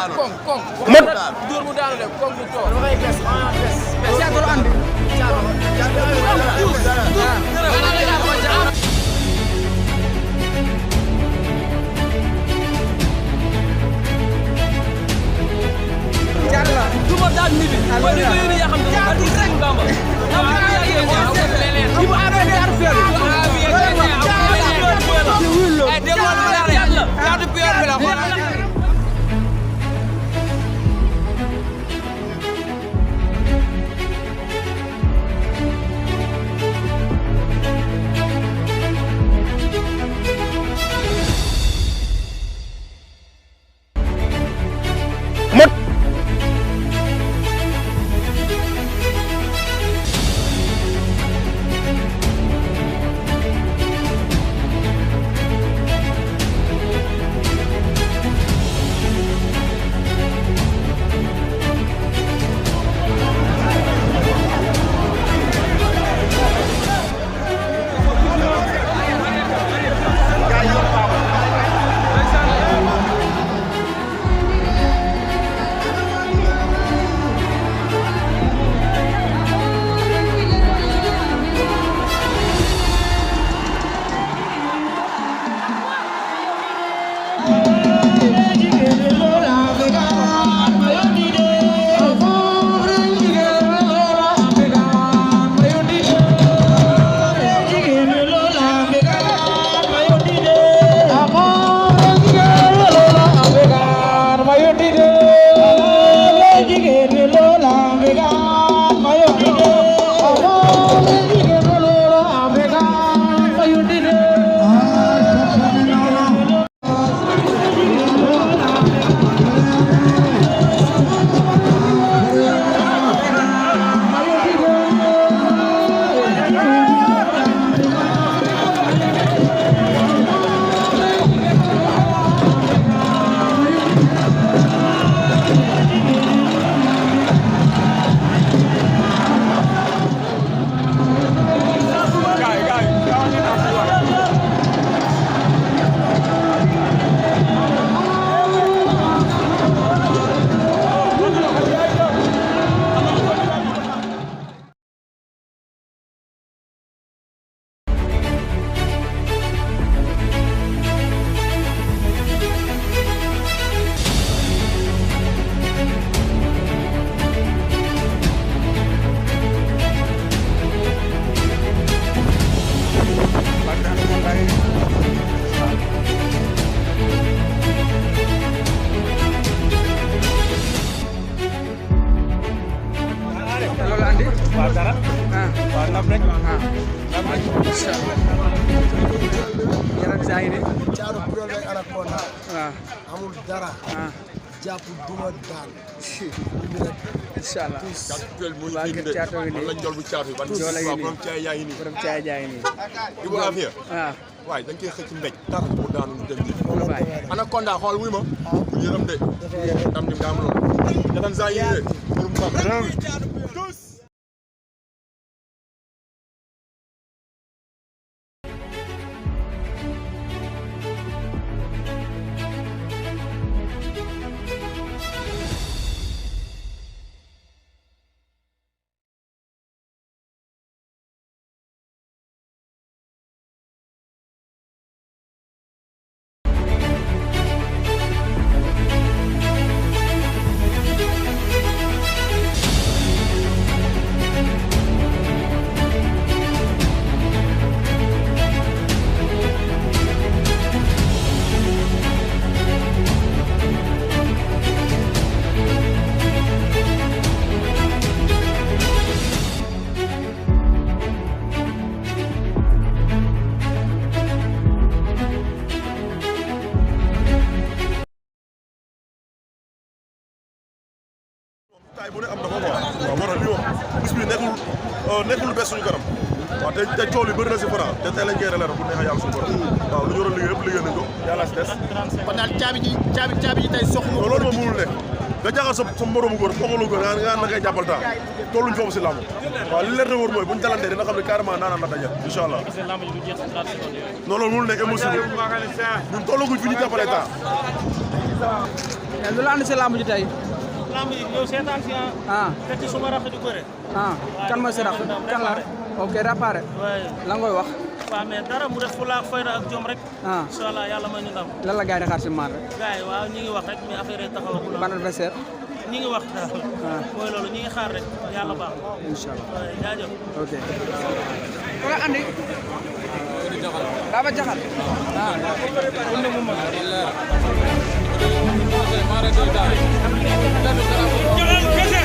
Mat dóor mu daanu de kong mu toog du ma daan nit mooy li ko yéene yaa xam ne ba di rek Bamba amul dara jàpp duma daan inshallah caatuel muy indi de man la njol bu caatu ban borom caay yaa ngi nii borom caay jaay nii Ibou Afia waaye dañ koy xëcc mbéj tar mu daanu mu dem ji Anaconda xool wuy ma bu yërëm de ndam ni nga am loolu ñatan saa yi de borom mam tay bu ne am na ko quoi waaw moo tax lii moom bis bi nekkul lu bees suñu kanam waaw te coow li bëri na si Franc te tey lañ koy relever bu neexee yàlla suñu borom waaw lu ñu war a liggéey yëpp liggéey nañ ko yàlla si des kon daal caabi ji tey soxla loolu moom mënul nekk nga jàngal sa moromu góor fogalu góor nga na koy jàppal temps tolluñ foofu si làmb waaw li leer na wóor mooy buñu dalantee dina xam ne carrément naanaan la dajal incha allah non loolu mënul nekk émotion ñun tollaguñ fi ñu jàppalee temps mais lu la andi si lamb ji tey. lamb yi ñëw seetaan si te ci suma rakk di bëre. kan mooy sa rakk kan la ok réparé. la ngoy wax. waaw mais dara mu def fula ak fayda ak jom rek. incha allah yàlla may ñu ndam. lan la gars yi di xaar si maar rek. gars yi waaw ñi ngi wax rek mais affaire yi taxawagul. ban adversaire. ñi ngi wax daal. mooy loolu ñi ngi xaar rek yàlla baax. incha allah jaajëf. ok. wala andi. Daba Jaxal. Jaxal kese